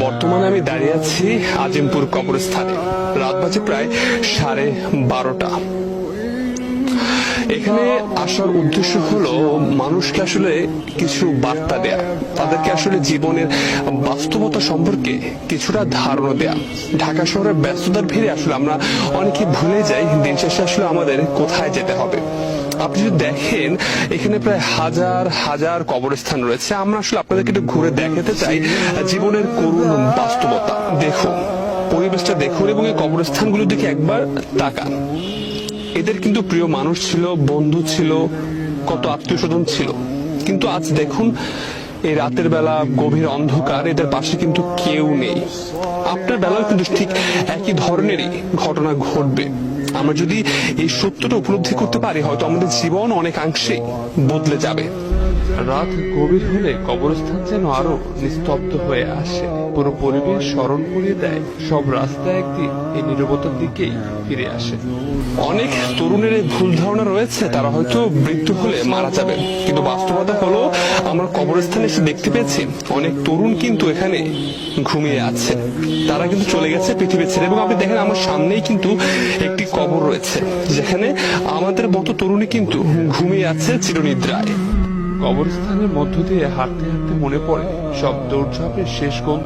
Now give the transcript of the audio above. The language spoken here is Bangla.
বর্তমানে আমি দাঁড়িয়ে আছি আজিমপুর কবরস্থানে। রাত বাজে প্রায় 12:30। এখানে আসার উদ্দেশ্য হলো মানুষকে আসলে কিছু বার্তা দেয়া, তাদেরকে আসলে জীবনের বাস্তবতা সম্পর্কে কিছুটা ধারণা দেয়া। ঢাকা শহরের ব্যস্ততার ভিড়ে আসলে আমরা অনেকে ভুলে যাই দিন শেষে আসলে আমাদের কোথায় যেতে হবে। আপনি যদি দেখেন এখানে প্রায় হাজার হাজার কবরস্থান রয়েছে। আমরা আসলে আপনাদেরকে একটু ঘুরে দেখাতে চাই জীবনের করুণ বাস্তবতা। দেখুন, পরিবেশটা দেখুন এবং এই কবরস্থানগুলোর দিকে একবার তাকান। এদের কিন্তু প্রিয় মানুষ ছিল, বন্ধু ছিল, কত আত্মীয় স্বজন ছিল, কিন্তু আজ দেখুন এই রাতের বেলা গভীর অন্ধকার, এদের পাশে কিন্তু কেউ নেই। আপনার বেলাও কিন্তু ঠিক একই ধরনেরই ঘটনা ঘটবে। আমরা যদি এই সত্যটা উপলব্ধি করতে পারি, হয়তো আমাদের জীবন অনেকাংশেই বদলে যাবে। রাত গভীর হলে কবরস্থান যেন আরো নিস্তব্ধ হয়ে আসে। পুরো পরিবেশ স্মরণ করিয়ে দেয় সব রাস্তা একদিন এই নীরবতার দিকেই ফিরে আসে। অনেক তরুণের এই ভুল ধারণা রয়েছে তারা হয়তো মৃত্যু হলে মারা যাবে, কিন্তু বাস্তবতা হলো আমরা কবরস্থানে এসে দেখতে পেয়েছি অনেক তরুণ কিন্তু এখানে ঘুমিয়ে আছে। তারা কিন্তু চলে গেছে পৃথিবী ছেড়ে। এবং আপনি দেখেন আমার সামনেই কিন্তু একটি কবর রয়েছে যেখানে আমাদের মতো তরুণী কিন্তু ঘুমিয়ে আছে চিরনিদ্রায়। কবরস্থানের মধ্য দিয়ে হাঁটতে হাঁটতে মনে পড়ে সব দৌড়ঝাঁপের শেষ গন্ধ।